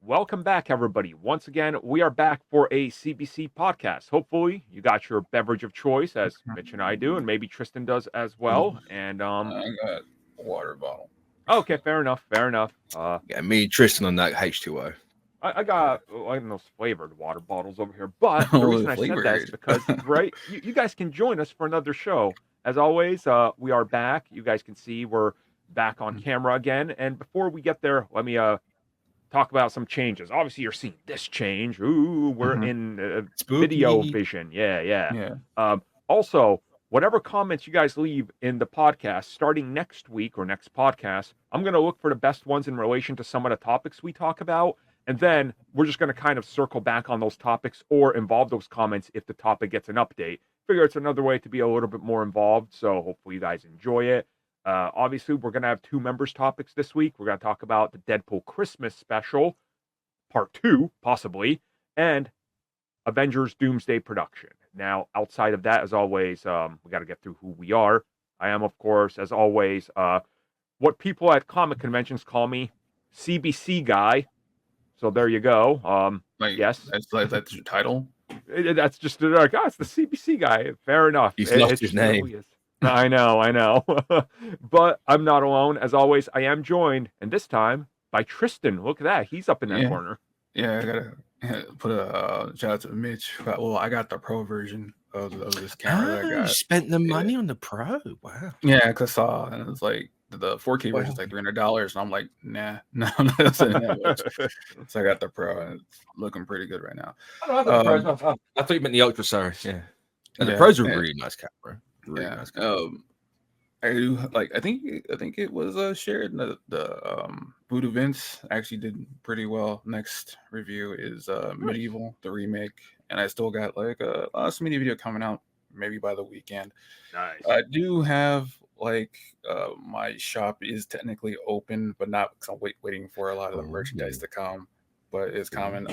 welcome back, everybody. Once again, we are back for a CBC podcast. Hopefully, you got your beverage of choice, as Mitch and I do, and maybe Tristan does as well. And I got a water bottle. okay, fair enough, fair enough. Yeah, me and Tristan on that H2O. I got I don't know flavored water bottles over here, but the reason I said that is because right, you guys can join us for another show. As always, we are back. You guys can see we're back on camera again. And before we get there, let me talk about some changes. Obviously, you're seeing this change. Ooh, we're in video vision. Yeah. Also, whatever comments you guys leave in the podcast, starting next week or next podcast, I'm going to look for the best ones in relation to some of the topics we talk about. And then we're just going to kind of circle back on those topics or involve those comments if the topic gets an update. Figure it's another way to be a little bit more involved. So hopefully you guys enjoy it. Obviously, we're going to have two members topics this week. We're going to talk about the Deadpool Christmas special, part 2, possibly, and Avengers Doomsday production. Now, outside of that, as always, we got to get through who we are. I am, of course, as always, what people at comic conventions call me, CBC guy. So there you go. Yes. That's your title? That's just like, it's the CBC guy. Fair enough. He's lost his name. Really I know. But I'm not alone. As always, I am joined, and this time, by Tristan. Look at that. He's up in that corner. Yeah, I gotta put a shout out to Mitch. Well, I got the pro version of this camera that I got. You spent the money on the pro? Wow. Yeah, because I saw, and it was like, the 4K version is like $300, and I'm like, no, that's that much. So I got the pro, and it's looking pretty good right now. I thought you meant the Ultra, sorry. Yeah. And the Pro's a really nice camera. Really nice camera. I do I think it was shared. The Voodoo Vince actually did pretty well. Next review is Medieval, the remake, and I still got like a last mini video coming out maybe by the weekend. Nice. I do have my shop is technically open, but not because I'm waiting for a lot of the merchandise to come. But it's coming.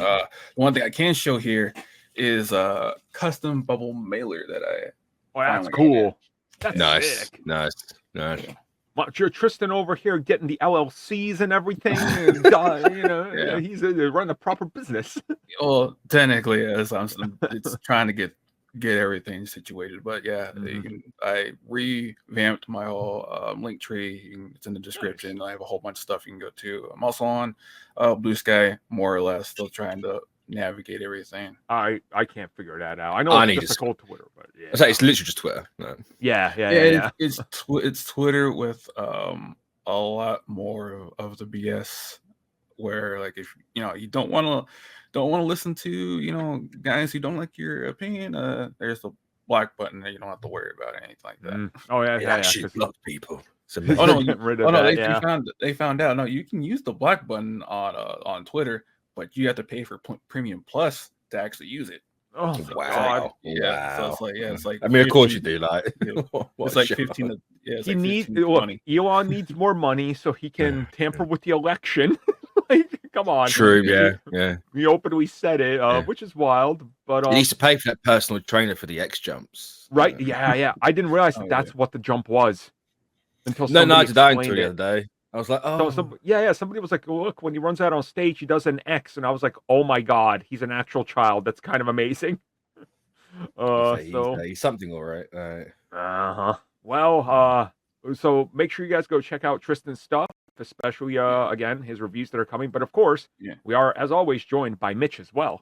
One thing I can show here is a custom bubble mailer that I. Oh, that's cool. That's nice. sick. Nice. You're Tristan over here getting the LLCs and everything. And, he's running a proper business. Well, technically, it's trying to get everything situated. But yeah, I revamped my whole link tree. It's in the description. Nice. I have a whole bunch of stuff you can go to. I'm also on Blue Sky, more or less, still trying to navigate everything. I can't figure that out. I know it's difficult Twitter, but yeah. It's literally just Twitter. No. Yeah. It's Twitter with a lot more of the BS, where like if you don't want to listen to guys who don't like your opinion, there's the black button that you don't have to worry about anything like that. Oh yeah. Actually block people. They found out. No, you can use the black button on Twitter, but you have to pay for Premium Plus to actually use it. Oh wow! Yeah, so it's like. I mean, of course you do. Like, it's like 15. He needs Elon needs more money so he can tamper with the election. Come on. True. Yeah. We openly said it, which is wild. But he needs to pay for that personal trainer for the X jumps. Right? Yeah. I didn't realize that's what the jump was until I did that until the other day. I was like, oh. Somebody was like, look, when he runs out on stage, he does an X. And I was like, oh my God, he's an actual child. That's kind of amazing. He's something all right. Uh-huh. Well, so make sure you guys go check out Tristan's stuff, especially, again, his reviews that are coming. But of course, we are, as always, joined by Mitch as well.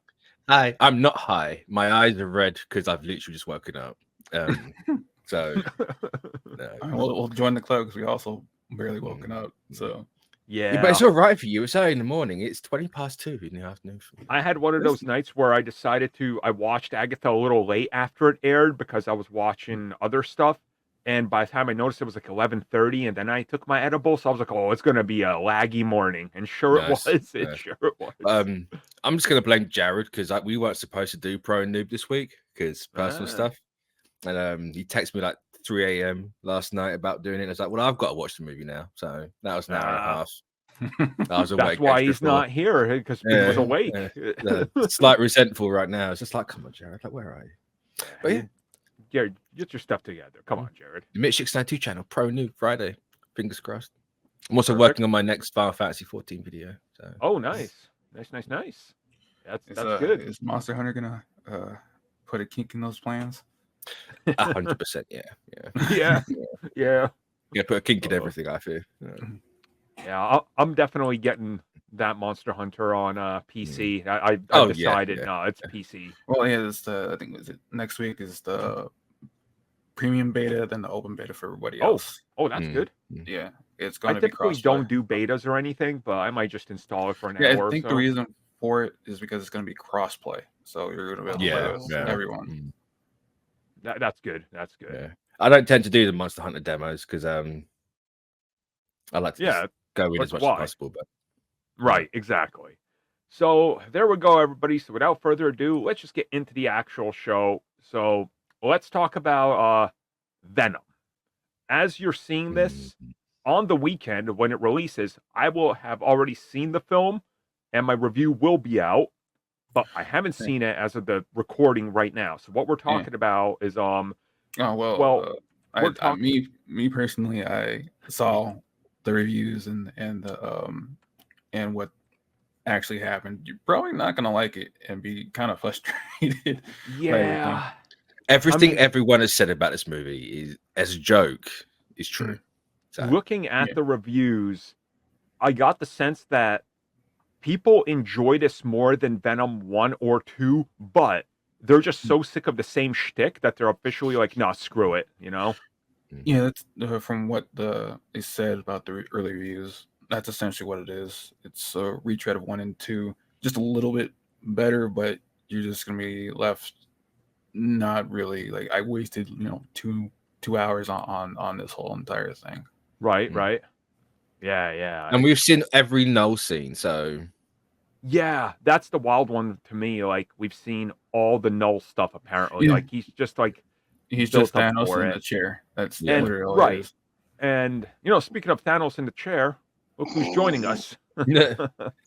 Hi. I'm not high. My eyes are red because I've literally just woken up. So, no. We'll join the club because we also barely woken up, so yeah, but it's all right for you. It's early in the morning. It's 2:20 in the afternoon. I had one of those nights where I decided I watched Agatha a little late after it aired because I was watching other stuff, and by the time I noticed it was like 11:30, and then I took my edible, so I was like, oh, it's gonna be a laggy morning, and sure it was. Sure it was. I'm just gonna blame Jared because we weren't supposed to do Pro and Noob this week because personal stuff, and he texted me like 3 a.m. last night about doing it. I was like, well, I've got to watch the movie now. So that was an hour and a half. I was awake. That's why he's not here, because he was awake. It's like resentful right now. It's just like, come on, Jared. Like, where are you? But Jared, get your stuff together. Come on, Jared. The Mitch 692 channel, Pro Noob Friday. Fingers crossed. I'm also working on my next Final Fantasy 14 video. So. Oh, nice. Nice. That's good. Is Monster Hunter gonna put a kink in those plans? 100%. Yeah. Yeah, put a kink in everything. I feel. Yeah, I'm definitely getting that Monster Hunter on PC. I decided no, it's PC. Well, yeah, I think next week is the premium beta, then the open beta for everybody else. Oh, that's good. Yeah, it's going to I be typically don't do betas or anything, but I might just install it for an hour. I think the reason for it is because it's going to be crossplay, so you're going to be able to play with everyone. That's good. Yeah. I don't tend to do the Monster Hunter demos because I like to go in as much as possible. But right, exactly. So there we go, everybody. So without further ado, let's just get into the actual show. So let's talk about Venom. As you're seeing this on the weekend when it releases, I will have already seen the film, and my review will be out. But I haven't seen it as of the recording right now. So what we're talking about is me personally, I saw the reviews and what actually happened. You're probably not gonna like it and be kind of frustrated. Yeah. Everything everyone has said about this movie is as a joke is true. So, looking at the reviews, I got the sense that people enjoy this more than Venom 1 or 2, but they're just so sick of the same shtick that they're officially like, nah, screw it, you know? Yeah, that's from what is said about the early reviews. That's essentially what it is. It's a retread of 1 and 2, just a little bit better, but you're just gonna be left not really like I wasted 2 hours on this whole entire thing. Right. Yeah. And we've seen every null scene, so yeah, that's the wild one to me. Like we've seen all the null stuff apparently. Yeah. Like he's just Thanos in the chair. That's literally all it is. And speaking of Thanos in the chair, look who's joining us. I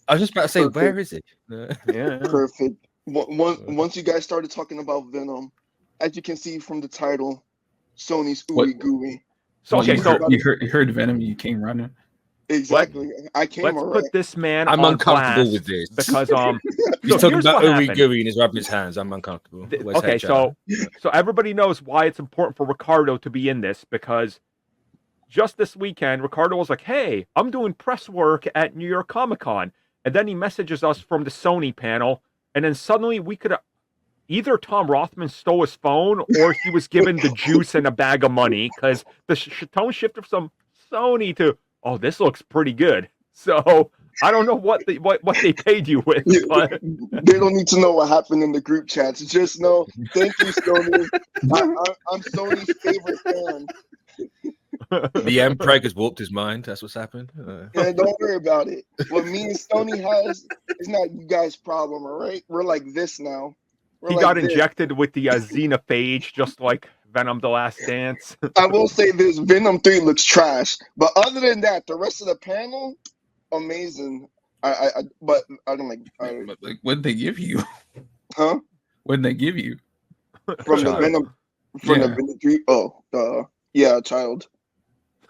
was just about to say, where is it? Yeah. Perfect. Once you guys started talking about Venom, as you can see from the title, Sony's ooey gooey. So you heard Venom, you came running. Exactly. I came. Let's put this man. I'm uncomfortable with this because he's talking about ooey gooey and he's rubbing his hands. I'm uncomfortable. Okay, so everybody knows why it's important for Ricardo to be in this because just this weekend, Ricardo was like, "Hey, I'm doing press work at New York Comic Con," and then he messages us from the Sony panel, and then suddenly we could. Either Tom Rothman stole his phone or he was given the juice and a bag of money because the tone shifted from Sony to, oh, this looks pretty good. So I don't know what they paid you with. But... They don't need to know what happened in the group chats. Just know, thank you, Sony. I'm Sony's favorite fan. The Emperor has warped his mind. That's what's happened. Yeah, don't worry about it. What me and Sony has is not you guys' problem, all right? We're like this now. He got injected with the xenophage, just like Venom: The Last Dance. I will say this: Venom 3 looks trash, but other than that, the rest of the panel, amazing. But I don't like. But like, what did they give you? Huh? What did they give you? From the Venom, the Venom 3. Oh, yeah, child.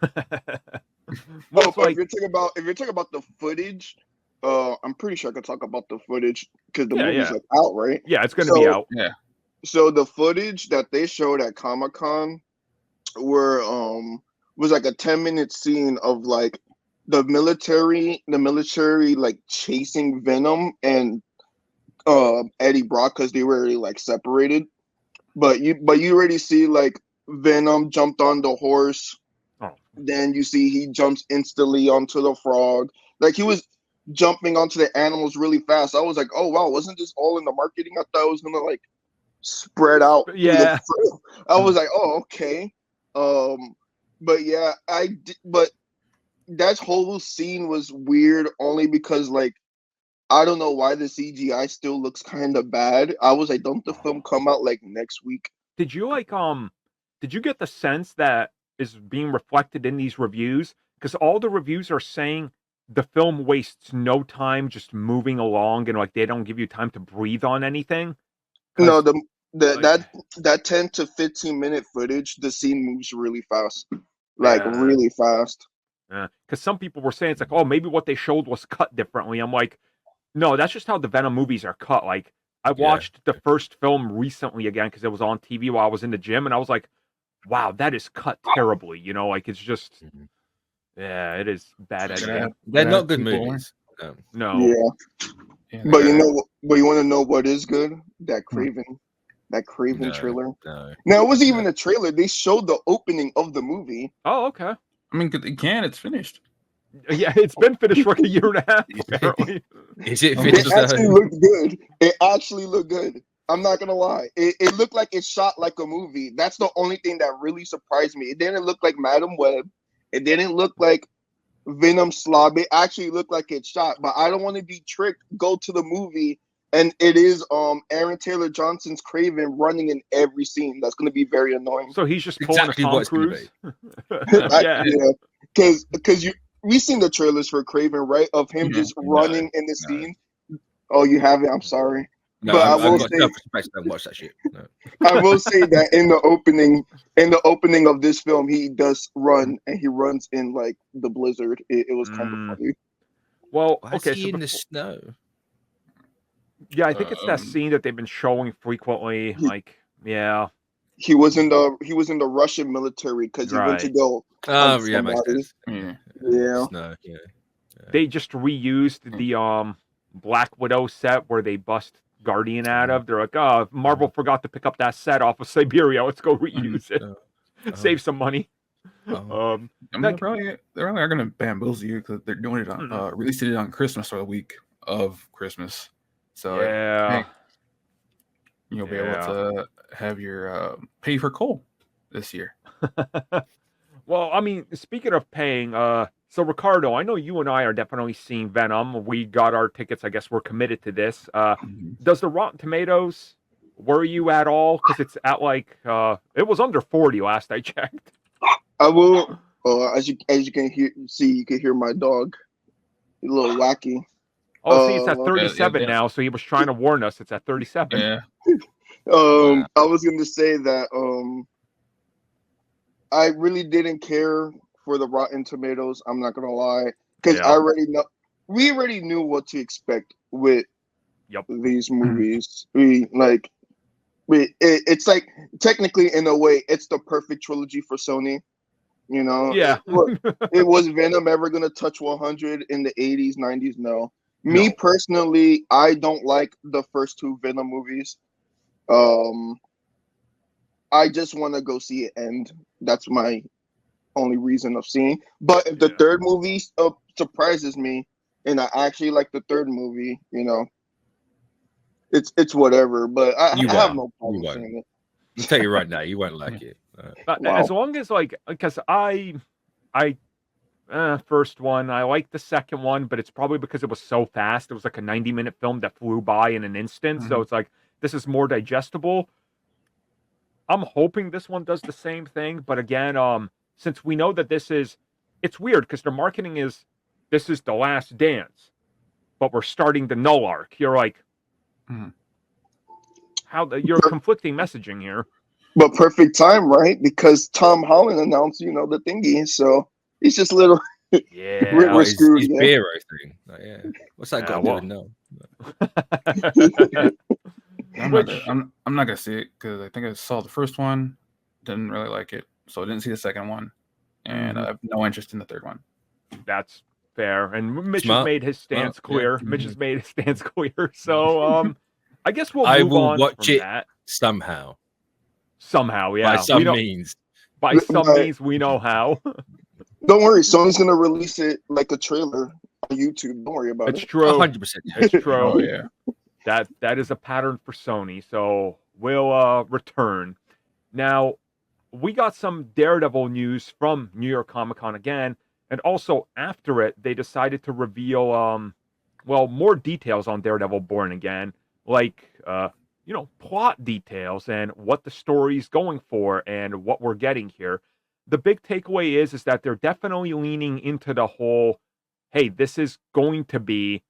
Well, if you're talking about the footage. I'm pretty sure I could talk about the footage because the movie's like out, right? Yeah, it's going to be out. Yeah. So the footage that they showed at Comic-Con was like a 10-minute scene of like the military like chasing Venom and Eddie Brock because they were already like separated. But you already see like Venom jumped on the horse. Oh. Then you see he jumps instantly onto the frog. Like he was jumping onto the animals really fast. I was like, oh wow, wasn't this all in the marketing? I thought it was gonna like spread out. Yeah. I was like, oh okay. But yeah, but that whole scene was weird only because like I don't know why the CGI still looks kind of bad. I was like, don't the film come out like next week? Did you get the sense that is being reflected in these reviews? Because all the reviews are saying the film wastes no time just moving along and like they don't give you time to breathe on anything. No, that 10 to 15 minute footage, the scene moves really fast. Like really fast. Because some people were saying it's like, oh, maybe what they showed was cut differently. I'm like, No, that's just how the Venom movies are cut. Like, I watched the first film recently again because it was on TV while I was in the gym, and I was like, wow, that is cut terribly. Like it's just, yeah, it is bad editing. They're not good movies. No. Yeah. But you want to know what is good? That Kraven trailer. No, it wasn't even a trailer. They showed the opening of the movie. Oh, okay. I mean, it's finished. Yeah, it's been finished for like a year and a half, apparently. Is it finished? It actually looked good. It actually looked good. I'm not gonna lie. It looked like it's shot like a movie. That's the only thing that really surprised me. It didn't look like Madam Web. It didn't look like Venom slob. It actually looked like it's shot. But I don't want to be tricked. Go to the movie, and it is Aaron Taylor Johnson's Kraven running in every scene. That's gonna be very annoying. So he's just pulling a Tom Cruise. Yeah, because we've seen the trailers for Kraven, right? Of him just running in the scene. Oh, you haven't? I'm sorry. No, but I will say, don't watch that shit. No. I will say that in the opening of this film, he does run, and he runs in like the blizzard. It was kind of funny. Well, Why is he in the snow? Yeah, I think it's that scene that they've been showing frequently. He was in the Russian military because he went to go. Oh yeah, makes sense. Yeah. Snow, yeah. They just reused the Black Widow set where they bust Guardian out of. They're like, oh, Marvel forgot to pick up that set off of Siberia. Let's go reuse it. Save some money. I mean, they probably are going to bamboozle you because they're doing it on releasing it on Christmas or the week of Christmas. So yeah, you'll be able to have your pay for coal this year. Well, I mean, speaking of paying, so Ricardo, I know you and I are definitely seeing Venom. We got our tickets. I guess we're committed to this. Does the Rotten Tomatoes worry you at all? Because it's at like it was under 40 last I checked. I will. As you can see, you can hear my dog. He's a little wacky. Oh, see, it's at 37 now. So he was trying to warn us. It's at 37. Yeah. I was going to say that I really didn't care for the Rotten Tomatoes. I'm not gonna lie, because we already knew what to expect with these movies. It's like technically in a way it's the perfect trilogy for Sony. Yeah. It was Venom ever gonna touch 100 in the 80s, 90s? No. Me personally, I don't like the first two Venom movies. I just want to go see it end. That's my only reason of seeing. But if the third movie surprises me, and I actually like the third movie, it's whatever. But I have no problem seeing it. I'll tell you right now, you won't like it. As long as because I first one, I like the second one, but it's probably because it was so fast. It was like a 90-minute film that flew by in an instant. So it's like this is more digestible. I'm hoping this one does the same thing, but again, since we know that it's weird because their marketing is this is the last dance, but we're starting the null arc. You're like, you're conflicting messaging here. But perfect time, right? Because Tom Holland announced, the thingy, so he's just a little. We're screwed. His beer thing. What's that got to do with no? I'm not gonna see it because I think I saw the first one, didn't really like it, so I didn't see the second one, and I have no interest in the third one. That's fair, and Mitch has made his stance clear. Mitch has made his stance clear, so I guess we'll move on watch from it that. somehow. Somehow, yeah. By some means. By some means, we know how. Don't worry, Sony's gonna release it like a trailer on YouTube. Don't worry about it. It's true. 100%. It's true. Oh yeah. That is a pattern for Sony, so we'll return. Now, we got some Daredevil news from New York Comic Con again, and also after it, they decided to reveal more details on Daredevil Born Again, like plot details and what the story's going for and what we're getting here. The big takeaway is that they're definitely leaning into the whole, hey, this is going to be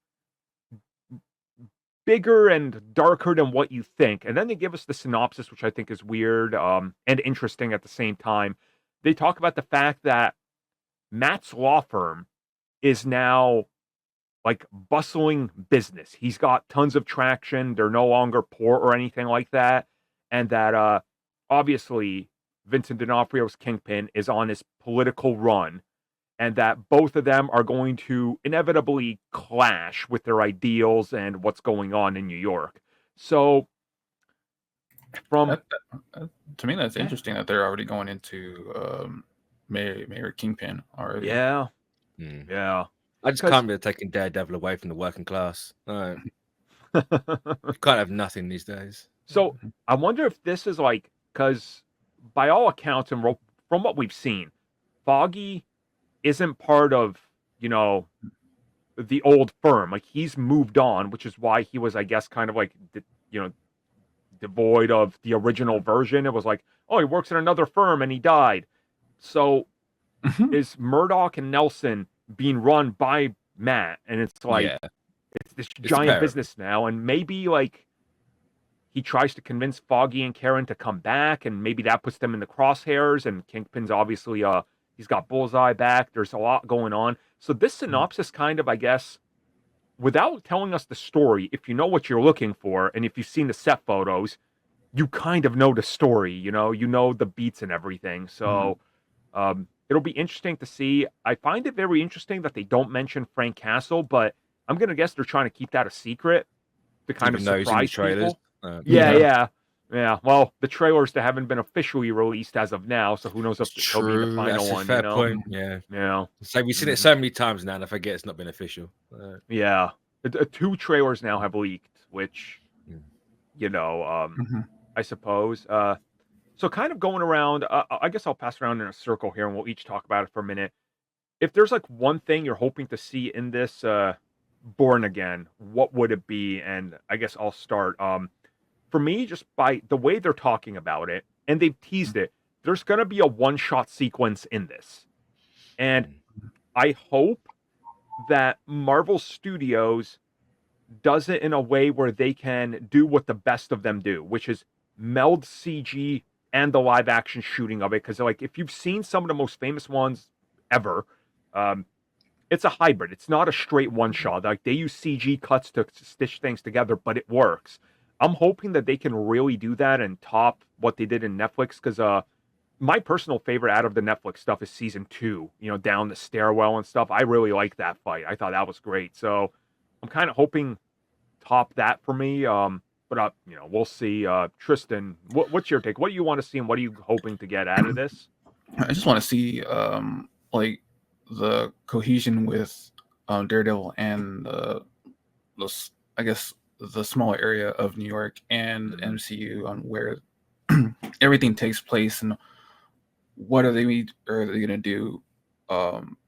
bigger and darker than what you think. And then they give us the synopsis, which I think is weird and interesting at the same time. They talk about the fact that Matt's law firm is now like bustling business. He's got tons of traction. They're no longer poor or anything like that. And that obviously Vincent D'Onofrio's Kingpin is on his political run, and that both of them are going to inevitably clash with their ideals and what's going on in New York. So from to me, that's interesting that they're already going into Mayor Kingpin already. Yeah. I just can't be taking Daredevil away from the working class. No. You can't have nothing these days. So I wonder if this is like, because by all accounts and from what we've seen, Foggy isn't part of, the old firm. Like, he's moved on, which is why he was, I guess, kind of like, devoid of the original version. It was like, oh, he works in another firm and he died. So is Murdoch and Nelson being run by Matt? And it's like, it's this giant business now. And maybe like he tries to convince Foggy and Karen to come back, and maybe that puts them in the crosshairs. And Kingpin's obviously, he's got Bullseye back. There's a lot going on. So this synopsis kind of, I guess, without telling us the story, if you know what you're looking for, and if you've seen the set photos, you kind of know the story, you know the beats and everything. So it'll be interesting to see. I find it very interesting that they don't mention Frank Castle, but I'm going to guess they're trying to keep that a secret to kind of surprise people. Yeah. Well, the trailers that haven't been officially released as of now, so who knows if it'll be the final one. Fair point. Yeah. So we've seen it so many times now, and I forget it's not been official. Yeah. 2 trailers now have leaked, which, I suppose. So kind of going around, I guess I'll pass around in a circle here, and we'll each talk about it for a minute. If there's like one thing you're hoping to see in this Born Again, what would it be? And I guess I'll start. For me, just by the way they're talking about it, and they've teased it, there's going to be a one-shot sequence in this. And I hope that Marvel Studios does it in a way where they can do what the best of them do, which is meld CG and the live action shooting of it. Because like, if you've seen some of the most famous ones ever, it's a hybrid. It's not a straight one shot. Like, they use CG cuts to stitch things together, but it works. I'm hoping that they can really do that and top what they did in Netflix. Because my personal favorite out of the Netflix stuff is season 2, down the stairwell and stuff. I really like that fight. I thought that was great. So I'm kind of hoping top that for me. But we'll see. Tristan, what's your take? What do you want to see, and what are you hoping to get out of this? I just want to see like the cohesion with Daredevil and I guess the smaller area of New York and MCU on where everything takes place, and what are they going to do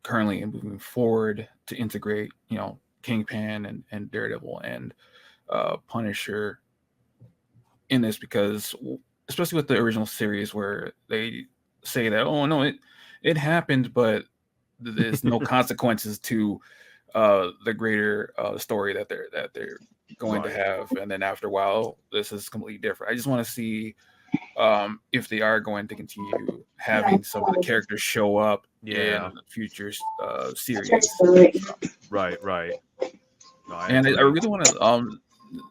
currently and moving forward to integrate, Kingpin and Daredevil and Punisher in this, because especially with the original series where they say that, oh no, it happened, but there's no consequences to the greater story that they're going to have, and then after a while this is completely different. I just want to see if they are going to continue having some of the characters show up in future series. Right. No, and I really want to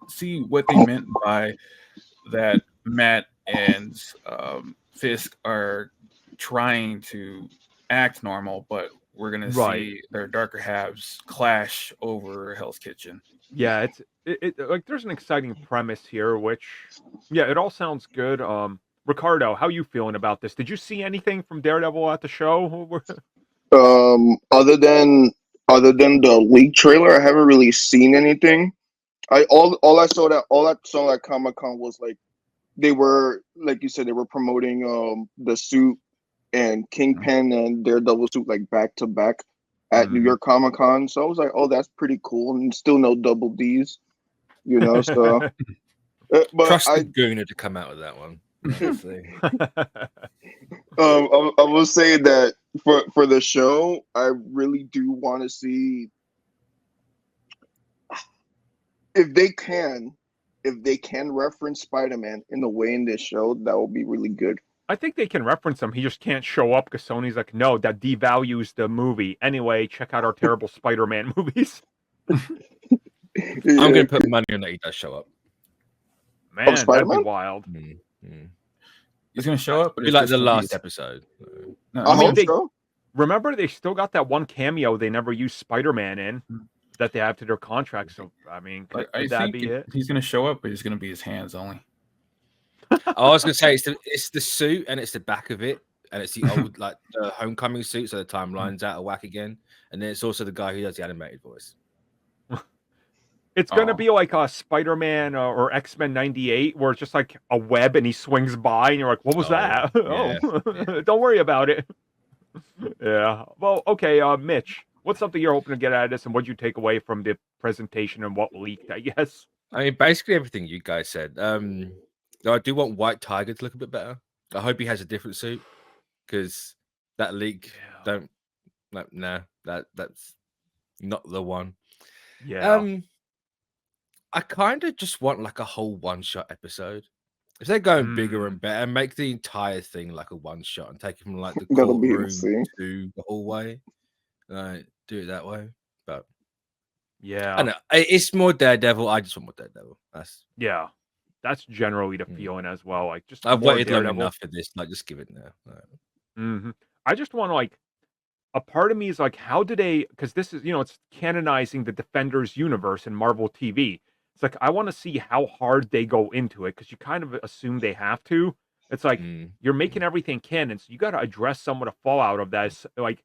see what they meant by that. Matt and Fisk are trying to act normal, but we're gonna see their darker halves clash over Hell's Kitchen. Yeah, it like, there's an exciting premise here, which it all sounds good. Ricardo, how you feeling about this? Did you see anything from Daredevil at the show? Other than the leak trailer, I haven't really seen anything. All I saw at Comic-Con was like, they were, like you said, they were promoting the suit and Kingpin and Daredevil suit like back to back at New York Comic-Con. So I was like, oh, that's pretty cool. And still no double D's, so but trust the Gooner to come out with that one. I will say that for the show, I really do want to see if they can reference Spider-Man in the way in this show, that will be really good. I think they can reference him. He just can't show up because Sony's like, no, that devalues the movie. Anyway, check out our terrible Spider-Man movies. I'm going to put money on that he does show up. Man, that'd be Spider-Man? wild. He's going to show up, but Be it's like just the gonna be- last episode. No, I mean, hope they- so. Remember, they still got that one cameo they never used Spider-Man in that they have to their contract. So, I mean, could I that think be it? he's going to show up, but it's going to be his hands only. I was going to say it's the suit and it's the back of it. And it's the old, like, the Homecoming suit, so the timeline's out of whack again. And then it's also the guy who does the animated voice. It's going to be like a Spider-Man or X-Men 98 where it's just like a web and he swings by and you're like, what was that? yeah. Don't worry about it. Yeah. Well, okay, Mitch, what's something you're hoping to get out of this and what'd you take away from the presentation and what leaked, I guess? I mean, basically everything you guys said. I do want White Tiger to look a bit better. I hope he has a different suit because that leak, that's not the one. Yeah. I kind of just want like a whole one-shot episode. If they're going bigger and better, make the entire thing like a one-shot and take it from like the That'll be courtroom insane. to the hallway. Do it that way. But Yeah. I know it's more Daredevil. I just want more Daredevil. That's generally the feeling as well. Like, just I've more waited long Daredevil. enough for this. Like, just give it now. I just want to, like, a part of me is like, how do they? Because this is, it's canonizing the Defenders universe in Marvel TV. It's like, I want to see how hard they go into it because you kind of assume they have to. It's like you're making everything canon, so you got to address some of the fallout of that. Like,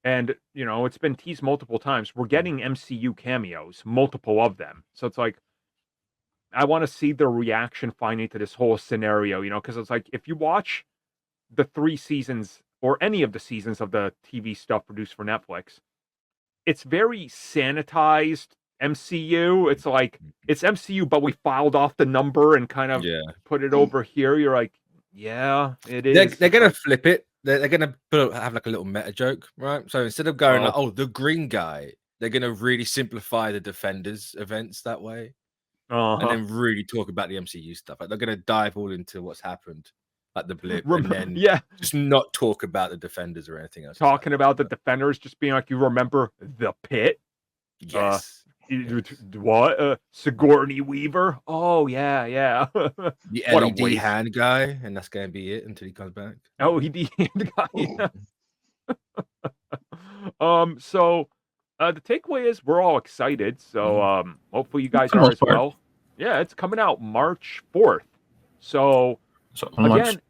and it's been teased multiple times. We're getting MCU cameos, multiple of them. So it's like, I want to see their reaction finally to this whole scenario. Because it's like if you watch the 3 seasons or any of the seasons of the TV stuff produced for Netflix, it's very sanitized MCU. It's like it's MCU, but we filed off the number and kind of put it over here. You're like, yeah, it is. They're gonna flip it. They're gonna have like a little meta joke, right? So instead of going like, "Oh, the green guy," they're gonna really simplify the Defenders events that way, and then really talk about the MCU stuff. Like they're gonna dive all into what's happened, like the blip, and then just not talk about the Defenders or anything else. Talking about the Defenders, just being like, you remember the Pit? Yes. What? Sigourney Weaver? Oh yeah. The LED hand guy, and that's gonna be it until he comes back. Oh, the hand guy. Yeah. So the takeaway is we're all excited. So hopefully you guys are as well. Yeah, it's coming out March 4th. So again,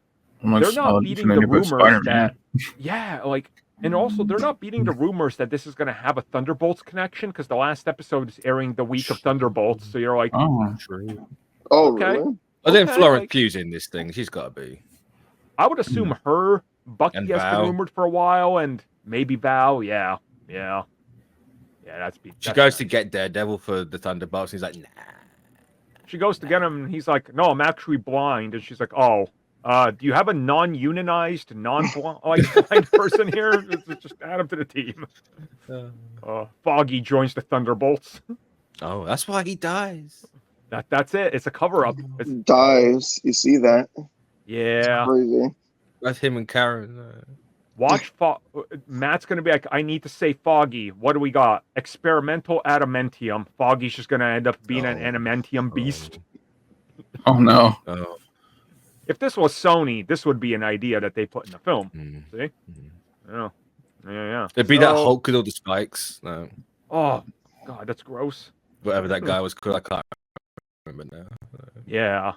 they're not beating the rumors that. Yeah, like. And also, they're not beating the rumors that this is going to have a Thunderbolts connection because the last episode is airing the week of Thunderbolts. So you're like, true. Oh, okay. really? But then Florence Pugh's in this thing. She's got to be. I would assume her, Bucky has been rumored for a while, and maybe Val. Yeah. She goes to get Daredevil for the Thunderbolts. And he's like, nah. She goes to get him, and he's like, no, I'm actually blind. And she's like, oh. Do you have a non-unionized, non-blind person here? Just add him to the team. Foggy joins the Thunderbolts. Oh, that's why he dies. That's it. It's a cover-up. Dies. You see that? Yeah. It's crazy. That's him and Karen. Watch. Matt's going to be like, I need to say Foggy. What do we got? Experimental adamantium. Foggy's just going to end up being an adamantium beast. Oh, no. Oh. If this was Sony, this would be an idea that they put in the film. See? Yeah. It'd be that Hulk with all the spikes. No. Oh, God, that's gross. Whatever that guy was called, I can't remember now. Yeah.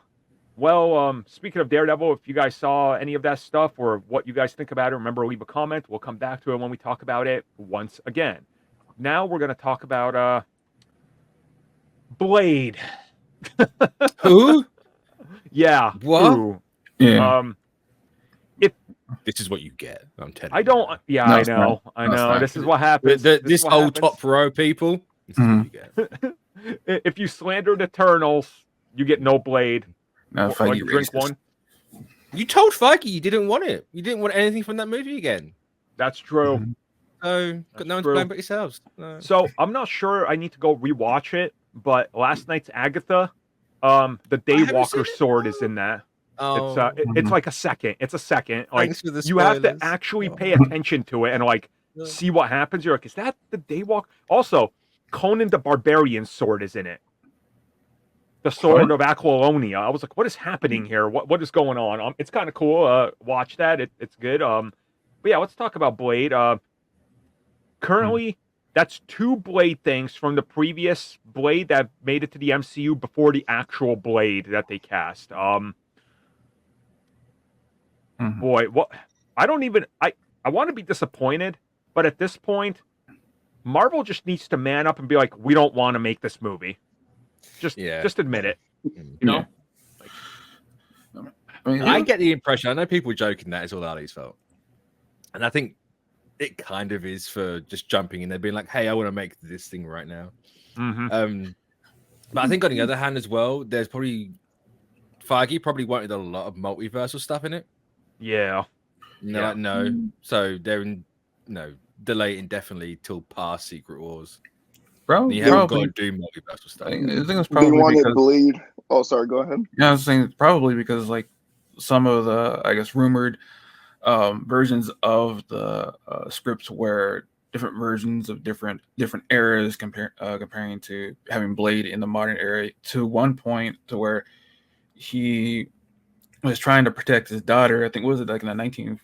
Well, speaking of Daredevil, if you guys saw any of that stuff or what you guys think about it, remember, leave a comment. We'll come back to it when we talk about it once again. Now we're going to talk about Blade. Who? Yeah. What? Who? Yeah. If this is what you get, I'm telling you. I don't. Yeah, no, I know. This is what happens. This whole top row people. This is what you get. If you slandered Eternals, you get no Blade. No, or you drink one. You told Feige you didn't want it. You didn't want anything from that movie again. That's true. So got no one to blame but yourselves. No. So I'm not sure. I need to go rewatch it. But last night's Agatha. The Daywalker sword is in that. Oh. It's like a second. It's a second. Like Thanks for the you have to spoilers. actually pay attention to it and like see what happens. You're like, is that the Daywalker? Also, Conan the Barbarian's sword is in it. The sword of Aquilonia. I was like, what is happening here? What is going on? It's kind of cool. Watch that. It's good. But yeah, let's talk about Blade. Currently, that's 2 Blade things from the previous Blade that made it to the MCU before the actual Blade that they cast. Boy, what I don't even I want to be disappointed, but at this point, Marvel just needs to man up and be like, we don't want to make this movie. Just admit it. You know? I get the impression, I know people joking that it's all Ali's fault. And I think it kind of is for just jumping in there, being like, hey, I want to make this thing right now. But I think on the other hand as well, there's probably Feige probably wanted a lot of multiversal stuff in it. Yeah. Like, no. So they're delay indefinitely till past Secret Wars. Bro, you haven't got to do multiversal stuff. I think it's probably they wanted because, Blade. Oh, sorry, go ahead. Yeah, I was saying it's probably because like some of the, I guess, rumored versions of the scripts were different versions of different eras comparing to having Blade in the modern era to one point to where he was trying to protect his daughter. I think, was it like in the 1920s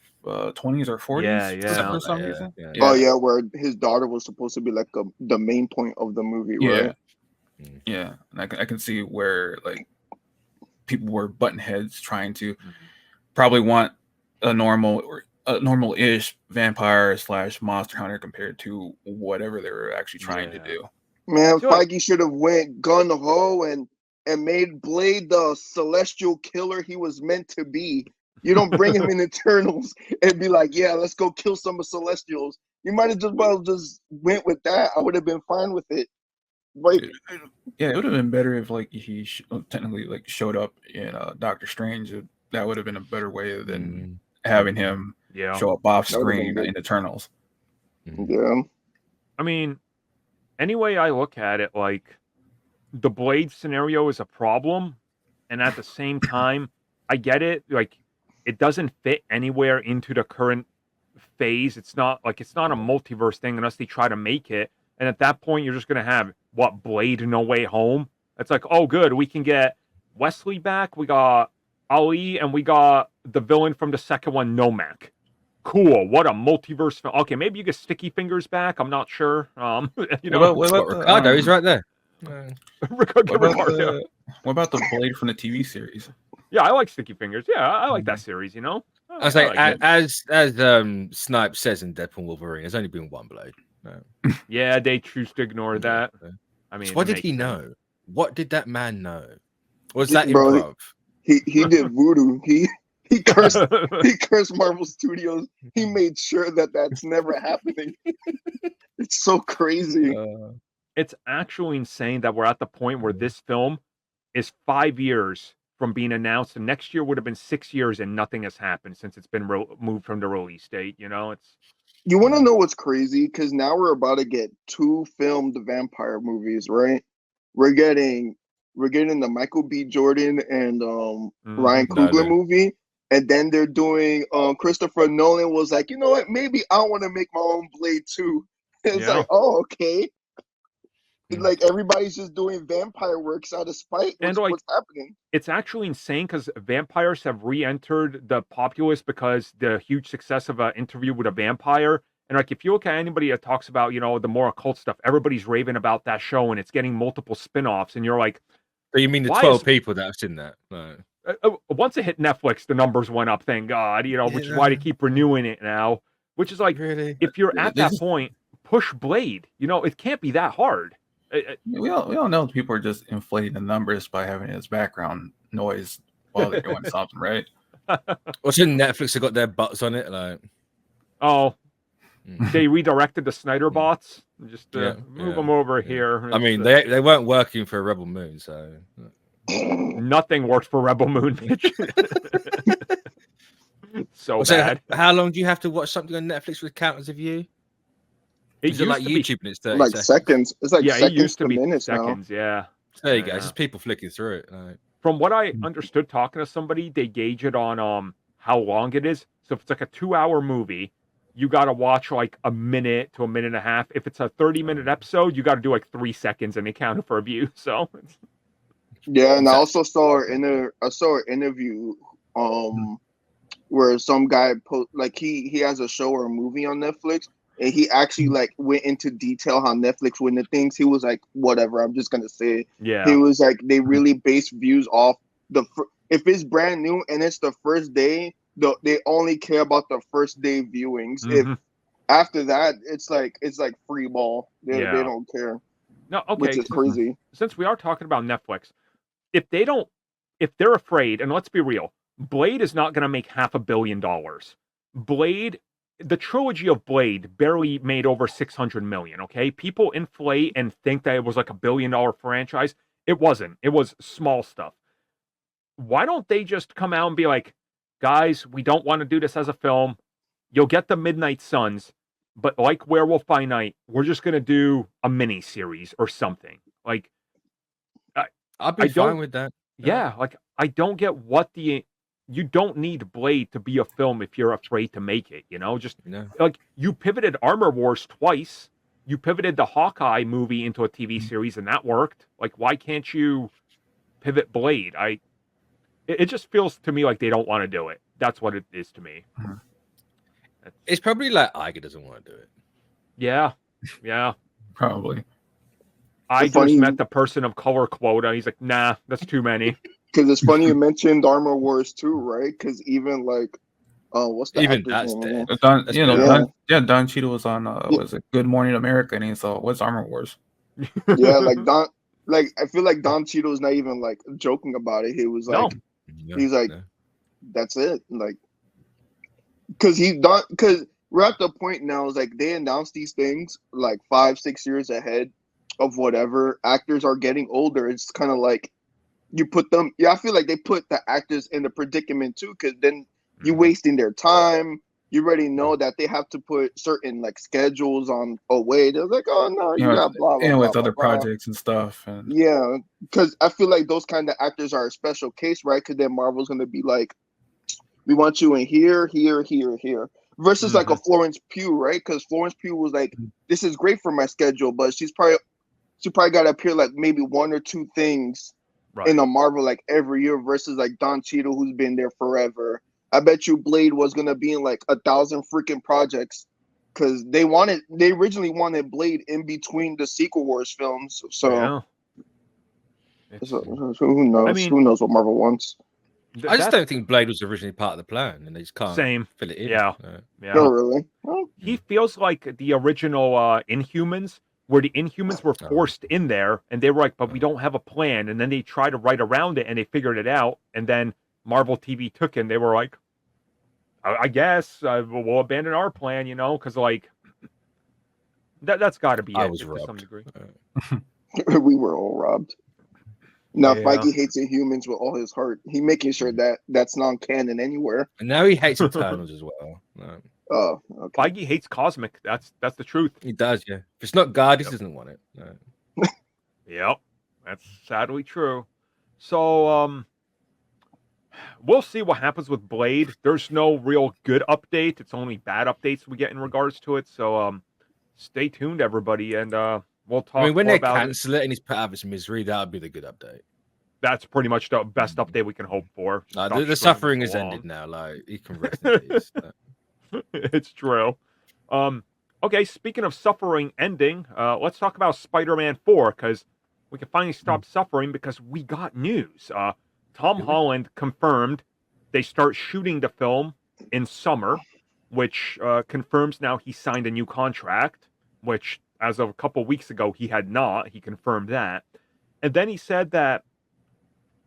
or 40s? For some reason. Oh yeah, where his daughter was supposed to be like the main point of the movie, right? Yeah, and I can see where like people were button heads trying to probably want a normal-ish vampire / monster hunter compared to whatever they were actually trying to do. Man, Feige should have went gun ho and made Blade the celestial killer he was meant to be. You don't bring him in Eternals and be like, yeah, let's go kill some of Celestials. You might have just went with that. I would have been fine with it. Like, yeah, it would have been better if like he technically like showed up in Doctor Strange. That would have been a better way than having him show up off screen in Eternals. Yeah. I mean, any way I look at it, like the Blade scenario is a problem, and at the same time, I get it. Like, it doesn't fit anywhere into the current phase. It's not a multiverse thing unless they try to make it. And at that point, you're just gonna have Blade No Way Home. It's like, oh, good, we can get Wesley back. We got Ali, and we got the villain from the second one, Nomak. Cool. What a multiverse film. Okay, maybe you get Sticky Fingers back. I'm not sure. You know, what about Ricardo? He's right there. What about the Blade from the TV series? Yeah, I like Sticky Fingers. Yeah, I like that series. You know, I was like, as Snipe says in Deadpool Wolverine, there's only been one Blade. No. Yeah, they choose to ignore that. I mean, so what did he know? What did that man know? Was that improv? He did voodoo. He cursed Marvel Studios. He made sure that that's never happening. It's so crazy. It's actually insane that we're at the point where this film is 5 years from being announced, and next year would have been 6 years, and nothing has happened since it's been moved from the release date. You know, You want to know what's crazy? Because now we're about to get 2 filmed vampire movies, right? We're getting the Michael B. Jordan and Ryan Coogler movie, and then they're doing Christopher Nolan was like, you know what? Maybe I want to make my own Blade too. It's like, oh, okay. Like everybody's just doing vampire works out of spite. What's happening? It's actually insane because vampires have re-entered the populace because the huge success of an Interview with a Vampire. And like, if you look at anybody that talks about, you know, the more occult stuff, everybody's raving about that show, and it's getting multiple spin-offs. And you're like, so you mean the 12 people that have seen that? No. Once it hit Netflix, the numbers went up. Thank God. You know, which is why they keep renewing it now. Which is like, if you're at that point, push Blade. You know, it can't be that hard. We all know people are just inflating the numbers by having its background noise while they're doing something, right? What's in Netflix? Have got their butts on it, like. Oh, they redirected the Snyder bots. Just move them over here. I mean, they weren't working for Rebel Moon, so nothing worked for Rebel Moon, Mitch. So bad. How long do you have to watch something on Netflix with counters of you? It's like YouTube and it's 30 like seconds. It's like seconds it used to be minutes seconds. now. Yeah. There you go. It's just people flicking through it. Like. From what I understood talking to somebody, they gauge it on how long it is. So if it's like a 2-hour movie, you got to watch like a minute to a minute and a half. If it's a 30-minute episode, you got to do like 3 seconds and it counted for a view. So yeah, and I also saw an interview where some guy like he has a show or a movie on Netflix, and he actually like went into detail how Netflix went into things. He was like, whatever, I'm just gonna say it. yeah, He was like, they really base views off if it's brand new and it's the first day, they only care about the first day viewings. Mhm. If after that, it's like free ball. They don't care. No, okay. Which is crazy. Since we are talking about Netflix, if they're afraid, and let's be real, Blade is not going to make $500 million. Blade, the trilogy of Blade barely made over $600 million. Okay, people inflate and think that it was like $1 billion franchise. It wasn't. It was small stuff. Why don't they just come out and be like, guys, we don't want to do this as a film. You'll get the Midnight Suns, but like Werewolf by Night, we're just going to do a mini series or something. Like, I'd be fine with that. Yeah, like I don't get you don't need Blade to be a film if you're afraid to make it, like you pivoted Armor Wars twice. You pivoted the Hawkeye movie into a TV series and that worked. Like, why can't you pivot Blade? It just feels to me like they don't want to do it. That's what it is to me. It's probably like Iger doesn't want to do it. Yeah. Probably. I just met the person of color quota. He's like, nah, that's too many. Because it's funny you mentioned Armor Wars too, right? Because even like, what's the even actor's that's name? Don Cheadle was on was it Good Morning America, and he saw what's Armor Wars. Yeah, like I feel like Don Cheadle is not even like joking about it. He was like, he's like, that's it, like, because we're at the point now. Is like they announce these things like 5-6 years ahead of whatever. Actors are getting older. It's kind of like you put them. Yeah, I feel like they put the actors in the predicament too, because then you're wasting their time. You already know that they have to put certain like schedules on away. They're like, oh no, you got blah blah. And with blah, other blah, projects and stuff. And yeah, because I feel like those kind of actors are a special case, right? Because then Marvel's gonna be like, we want you in here. Versus like a Florence Pugh, right? Because Florence Pugh was like, this is great for my schedule, but she probably got to appear like maybe 1 or 2 things in a Marvel like every year. Versus like Don Cheadle, who's been there forever. I bet you Blade was gonna be in like 1,000 freaking projects because they originally wanted Blade in between the Secret Wars films. So, so who knows? Who knows what Marvel wants? I just don't think Blade was originally part of the plan, and they just can't fill it in. Yeah. Oh, really? He feels like the original Inhumans, where the Inhumans were forced in there, and they were like, but we don't have a plan. And then they tried to write around it, and they figured it out. And then Marvel TV took it, and they were like, I guess we'll abandon our plan, because like, that's got to be it to some degree. We were all robbed. Now, Feige hates Inhumans with all his heart. He's making sure that that's non-canon anywhere. And now he hates Eternals as well. No. Oh, okay. Feige hates Cosmic. That's the truth. He does, yeah. If it's not God, he doesn't want it. No. Yep, that's sadly true. So, we'll see what happens with Blade. There's no real good update. It's only bad updates we get in regards to it. So, stay tuned, everybody, and we'll talk. When they cancel it and he's put out of his misery, that would be the good update. That's pretty much the best update we can hope for. The suffering is ended now. Like, he can rest in peace. It's true. Okay, speaking of suffering ending, let's talk about Spider-Man 4, because we can finally stop suffering because we got news. Tom Holland confirmed they start shooting the film in summer, which confirms now he signed a new contract, which as of a couple weeks ago he had not. He confirmed that. And then he said that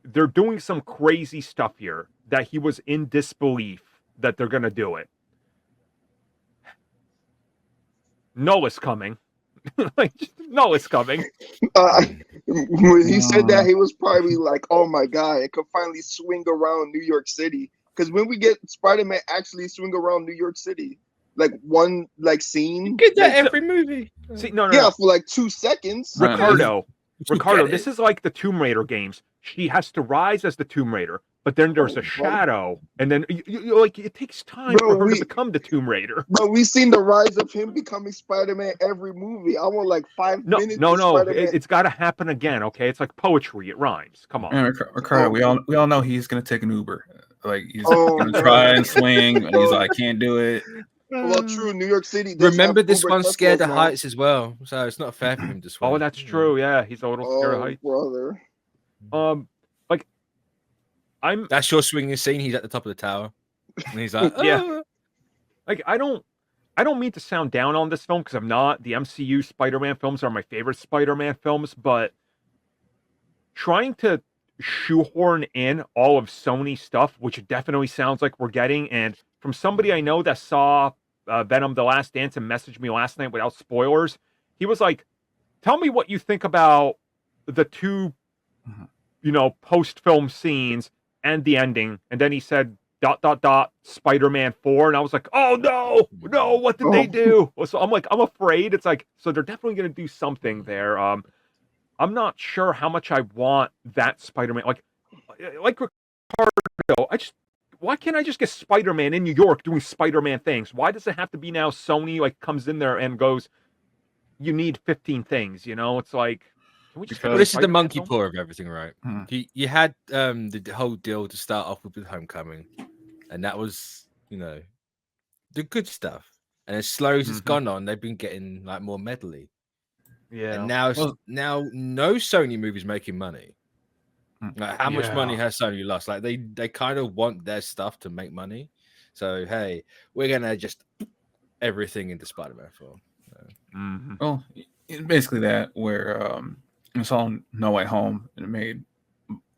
they're doing some crazy stuff here, that he was in disbelief that they're going to do it. No is coming. No is coming. When he said that, he was probably like, oh my God, it could finally swing around New York City. Because when we get Spider-Man actually swing around New York City, like one like scene. You get that every movie. See, no. For like 2 seconds. Ricardo, this is like the Tomb Raider games. She has to rise as the Tomb Raider, but then there's a shadow, and then you like it takes time for her to become the Tomb Raider. But we've seen the rise of him becoming Spider-Man every movie. I want like 5 minutes. No, it's got to happen again. Okay, it's like poetry; it rhymes. Come on, Ricardo. We all know he's gonna take an Uber. Like he's gonna try and swing, and he's like, I can't do it. Well, true. New York City. Remember, this one's scared of heights as well, so it's not fair for him to swing. Oh, that's true. Yeah, he's a little scared of heights, brother. Like that's your swinging scene. He's at the top of the tower, and he's like, yeah. Like I don't mean to sound down on this film because I'm not. The MCU Spider-Man films are my favorite Spider-Man films, but trying to shoehorn in all of Sony stuff, which definitely sounds like we're getting, and from somebody I know that saw Venom: The Last Dance and messaged me last night without spoilers, he was like, "Tell me what you think about the two, post-film scenes and the ending," and then he said, ... Spider-Man 4, and I was like, oh no, what did they do? So I'm afraid. It's like, so they're definitely going to do something there. I'm not sure how much I want that Spider-Man. Like Ricardo, why can't I just get Spider-Man in New York doing Spider-Man things? Why does it have to be now Sony like comes in there and goes, you need 15 things, It's like, well, this is the monkey paw of everything, right? You had the whole deal to start off with Homecoming, and that was, the good stuff. And as slow as it's gone on, they've been getting like more medley. Yeah. And now no Sony movie's making money. Like, how much money has Sony lost? Like they kind of want their stuff to make money. So hey, we're gonna just everything into Spider-Man 4. Well, it's basically that where it's on No Way Home and it made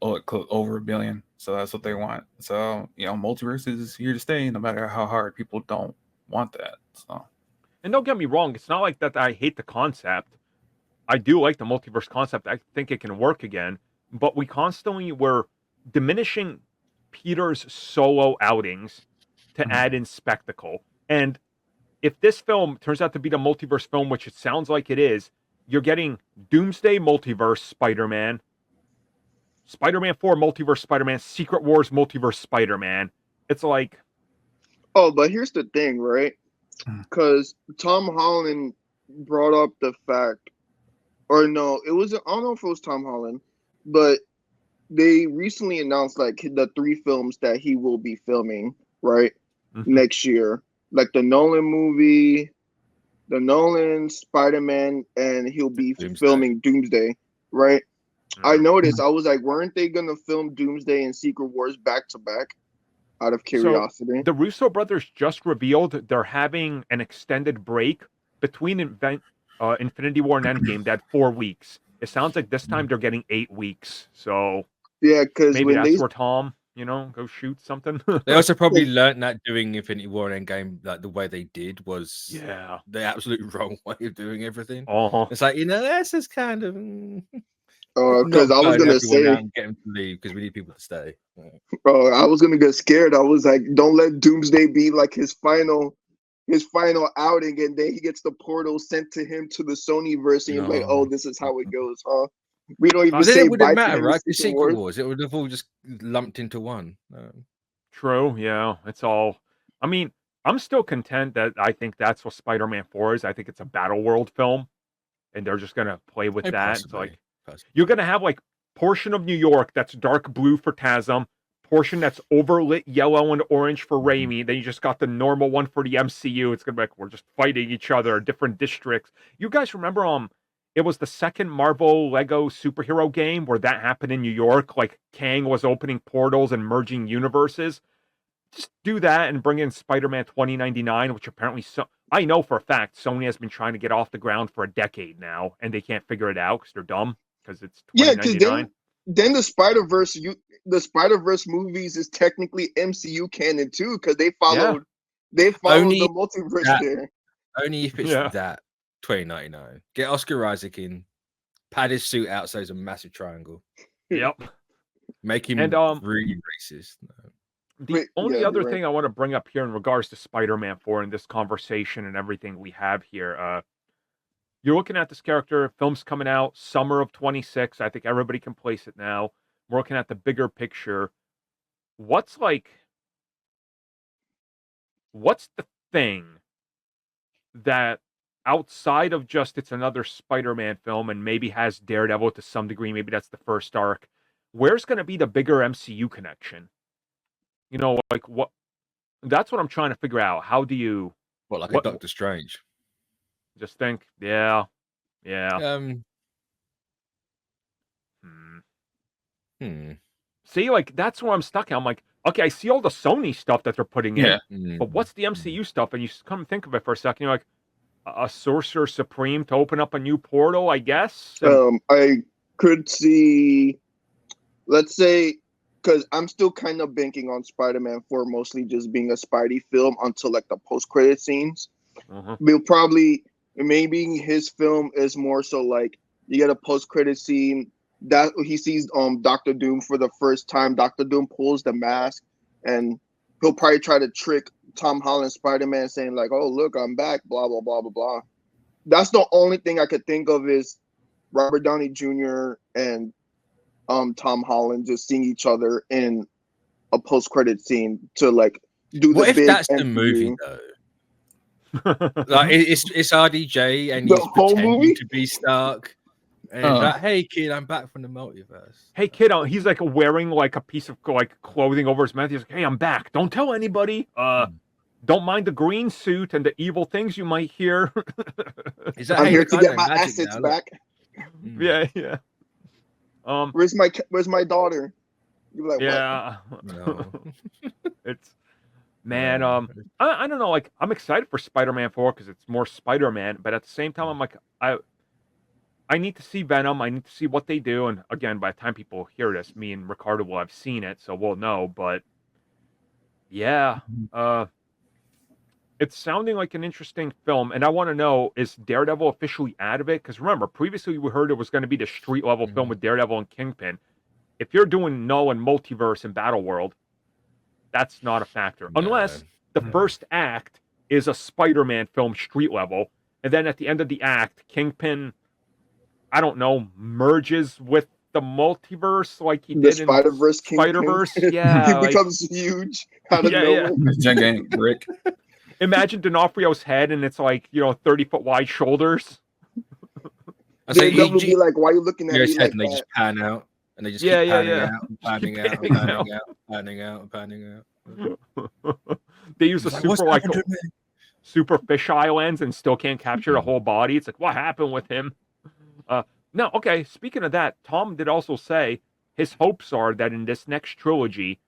over $1 billion. So that's what they want. So multiverse is here to stay, no matter how hard people don't want that. So, and don't get me wrong, it's not like that I hate the concept. I do like the multiverse concept. I think it can work again, but we constantly were diminishing Peter's solo outings to add in spectacle. And if this film turns out to be the multiverse film, which it sounds like it is, you're getting Doomsday multiverse Spider-Man, Spider-Man 4 multiverse Spider-Man, Secret Wars multiverse Spider-Man. It's like... Oh, but here's the thing, right? Because Tom Holland brought up the fact, or no, I don't know if it was Tom Holland, but they recently announced like the 3 films that he will be filming, right? Next year. Like the Nolan movie, the Nolan Spider-Man, and he'll be filming Doomsday, right? I noticed, I was like, weren't they going to film Doomsday and Secret Wars back to back? Out of curiosity. So, the Russo brothers just revealed they're having an extended break between Infinity War and Endgame. That 4 weeks. It sounds like this time they're getting 8 weeks. So yeah, because maybe that's where Tom, go shoot something. They also probably learned that doing Infinity War and Endgame, like the way they did, was the absolute wrong way of doing everything. It's like this is kind of. Because I was gonna say, get him to leave because we need people to stay. I was gonna get scared. I was like, don't let Doomsday be like his final outing, and then he gets the portal sent to him to the Sony verse, and you're like, oh, this is how it goes, huh? We don't even say it wouldn't bye matter, to right? The Secret Wars, it would have all just lumped into one. True, yeah, it's all. I mean, I'm still content that I think that's what Spider-Man 4 is. I think it's a battle world film, and they're just gonna play with that. It's like. You're going to have like portion of New York that's dark blue for TASM, portion that's overlit yellow and orange for Raimi. Then you just got the normal one for the MCU. It's going to be like, we're just fighting each other, different districts. You guys remember, it was the second Marvel Lego superhero game where that happened in New York. Like Kang was opening portals and merging universes. Just do that and bring in Spider-Man 2099, which apparently I know for a fact Sony has been trying to get off the ground for a decade now, and they can't figure it out because they're dumb. Because it's 2099. Then the Spider-Verse movies is technically MCU canon too, because they followed the multiverse there. Only if it's that 2099. Get Oscar Isaac in, pad his suit out so it's a massive triangle. Yep. Make him really racist. The only other thing I want to bring up here in regards to Spider-Man 4 in this conversation and everything we have here, you're looking at this character, film's coming out, summer of 26. I think everybody can place it now. We're looking at the bigger picture. what's the thing that outside of just it's another Spider-Man film and maybe has Daredevil to some degree, maybe that's the first arc, where's going to be the bigger MCU connection? You know, like what? That's what I'm trying to figure out. How do you? What, like a Doctor Strange? Just think, yeah. See, like that's where I'm stuck at. I'm like, okay, I see all the Sony stuff that they're putting in, but what's the MCU stuff? And you come and think of it for a second, you're like, a Sorcerer Supreme to open up a new portal, I guess. I could see, let's say, because I'm still kind of banking on Spider-Man 4 mostly just being a Spidey film until like the post-credit scenes. We'll probably, maybe his film is more so like you get a post-credit scene that he sees Doctor Doom for the first time. Doctor Doom pulls the mask and he'll probably try to trick Tom Holland Spider-Man saying like, oh, look, I'm back, blah, blah, blah, blah, blah. That's the only thing I could think of is Robert Downey Jr. and Tom Holland just seeing each other in a post-credit scene to like do the what if big that's MCU. The movie though? Like it's RDJ and The he's whole pretending movie? to be Stark. And he's like, hey kid, I'm back from the multiverse. Hey kid, he's like wearing like a piece of like clothing over his mouth. He's like, hey, I'm back. Don't tell anybody. Don't mind the green suit and the evil things you might hear. Is that I'm hey, here look, to I get know my magic assets now, back. Yeah. Where's my daughter? You're like, yeah. No. It's man. I don't know. Like I'm excited for Spider-Man 4 because it's more Spider-Man, but at the same time, I'm like I need to see Venom. I need to see what they do. And again, by the time people hear this, me and Ricardo will have seen it, so we'll know. But yeah, it's sounding like an interesting film. And I want to know, is Daredevil officially out of it? Because remember, previously we heard it was going to be the street level film with Daredevil and Kingpin. If you're doing Null and Multiverse and Battle World, that's not a factor. No. Unless the first act is a Spider-Man film street level. And then at the end of the act, Kingpin, I don't know, merges with the multiverse like he did in Spider-Verse. Yeah. He becomes huge out of nowhere. Gigantic brick. Imagine D'Onofrio's head and it's like, 30-foot wide shoulders. Daredevil will be like, why are you looking at me like and they that? just pan out. And they just keep panning out and panning out and panning out. They use a super fisheye lens and still can't capture the whole body. It's like, what happened with him? No, okay, speaking of that, Tom did also say his hopes are that in this next trilogy,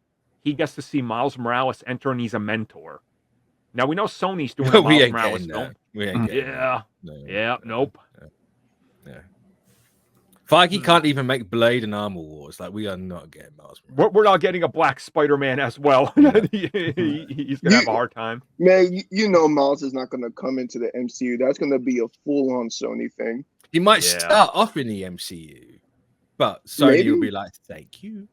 he gets to see Miles Morales enter and he's a mentor. Now, we know Sony's doing a Miles Morales film. We ain't getting that. Nope. Yeah. Feige can't even make Blade and Armor Wars. Like, we are not getting Miles Morales. We're not getting a Black Spider-Man as well. He's going to have a hard time. Man, you know Miles is not going to come into the MCU. That's going to be a full-on Sony thing. He might start off in the MCU, but Sony will be like, thank you.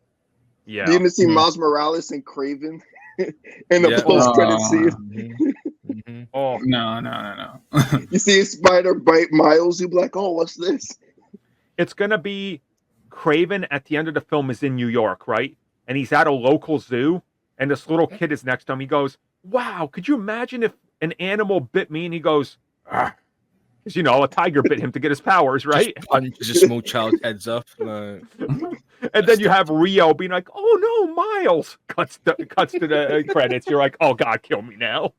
Yeah. Do you even see Miles Morales and Kraven in the post-credit scene? Oh, no. You see a spider bite Miles, you'll be like, oh, what's this? It's going to be Kraven at the end of the film is in New York, right? And he's at a local zoo, and this little kid is next to him. He goes, wow, could you imagine if an animal bit me? And he goes, because, a tiger bit him to get his powers, right? Just punches a small child's heads off. Like, and then you have Rio being like, oh, no, Miles. Cuts to the credits. You're like, oh, God, kill me now.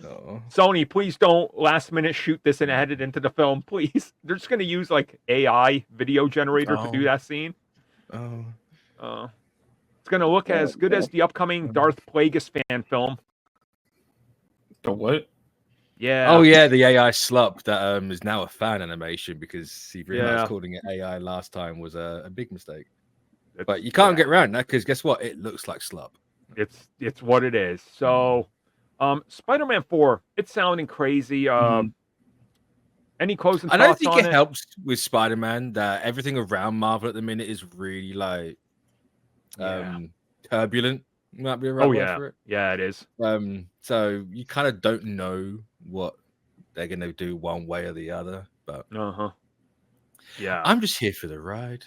No. Sony, please don't last minute shoot this and add it into the film, please. They're just going to use like AI video generator to do that scene. It's going to look as good as the upcoming Darth Plagueis fan film. The what? Yeah. Oh yeah, the AI slup that is now a fan animation because he realized calling it AI last time was a big mistake. But you can't get around that because guess what? It looks like slup. It's what it is. So. Spider-Man 4, it's sounding crazy. Any closing thoughts on it? I don't think it helps with Spider-Man that everything around Marvel at the minute is really like turbulent. Might be a right word for it. Yeah, it is. So you kind of don't know what they're gonna do one way or the other. But yeah, I'm just here for the ride.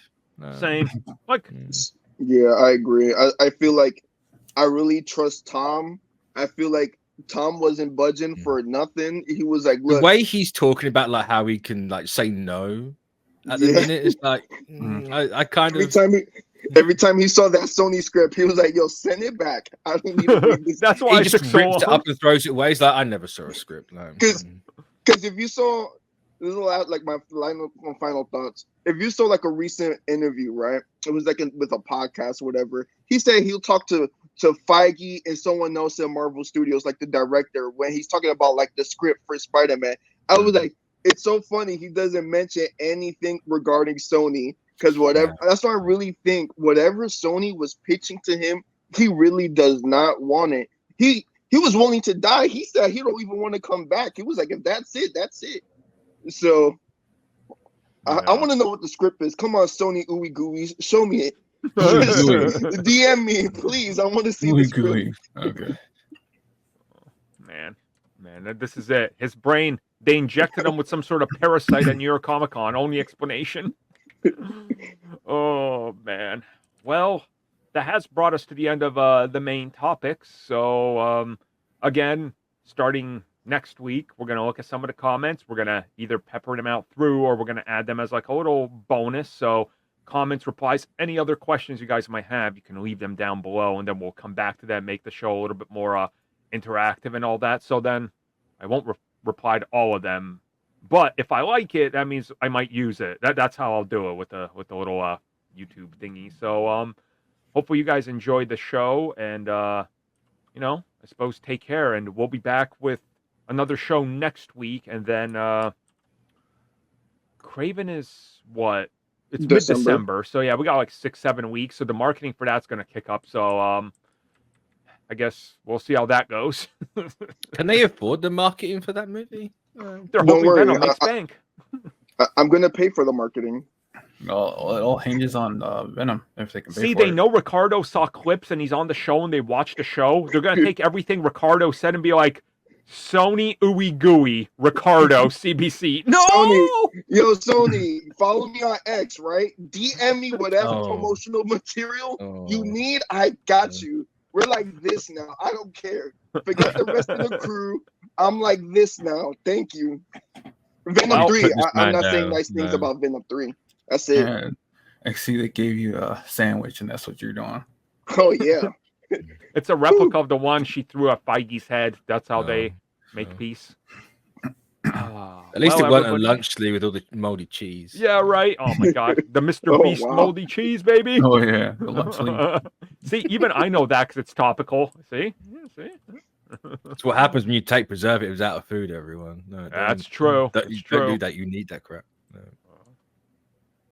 Same. Like, yeah, I agree. I feel like I really trust Tom. I feel like Tom wasn't budging for nothing. He was like, look, the way he's talking about like how he can like say no at the minute is like I kind of every time he saw that Sony script, he was like, yo, send it back. I don't need to read this. That's why he just rips it up and throws it away. He's like, I never saw a script. No. Because if you saw, this is like my final thoughts. If you saw like a recent interview, right? It was like with a podcast or whatever. He said he'll talk to Feige and someone else at Marvel Studios, like the director, when he's talking about like the script for Spider-Man. I was like, it's so funny he doesn't mention anything regarding Sony, because whatever. That's why I really think whatever Sony was pitching to him, he really does not want it. He was willing to die. He said he don't even want to come back. He was like, if that's it, that's it. So I want to know what the script is. Come on, Sony ooey gooey, show me it. DM me, please. I want to see the script. Okay. Man, this is it. His brain, they injected him with some sort of parasite at New York Comic Con. Only explanation. Oh, man. Well, that has brought us to the end of the main topics. So, again, starting next week, we're going to look at some of the comments. We're going to either pepper them out through or we're going to add them as like a little bonus. So, comments, replies, any other questions you guys might have, you can leave them down below, and then we'll come back to them, make the show a little bit more interactive and all that. So then I won't reply to all of them, but if I like it, that means I might use it. That's how I'll do it with the little YouTube thingy. So hopefully you guys enjoyed the show, and I suppose take care, and we'll be back with another show next week, and then Kraven is what? It's mid-December, so yeah, we got like 6-7 weeks. So the marketing for that's going to kick up. So I guess we'll see how that goes. Can they afford the marketing for that movie? They're hoping Venom makes bank. I'm going to pay for the marketing. It all hinges on Venom if they can pay See, for they it. know Ricardo saw clips and he's on the show and they watch the show. They're going to take everything Ricardo said and be like, Sony ooey gooey, Ricardo, CBC. No! Sony, follow me on X, right? DM me whatever promotional material you need. I got you. We're like this now. I don't care. Forget the rest of the crew. I'm like this now. Thank you. Venom 3. I'm not saying nice things about Venom 3. That's it. And I see they gave you a sandwich, and that's what you're doing. Oh, yeah. It's a replica of the one she threw at Feige's head. That's how they make peace. At least it wasn't a lunch sleeve with all the moldy cheese. Yeah, right. Oh my God, the Mr. Beast moldy cheese, baby. Oh yeah, the lunch sleeve. See, even I know that because it's topical. See. That's what happens when you take preservatives out of food, everyone. No, that's true. Don't do that. You need that crap.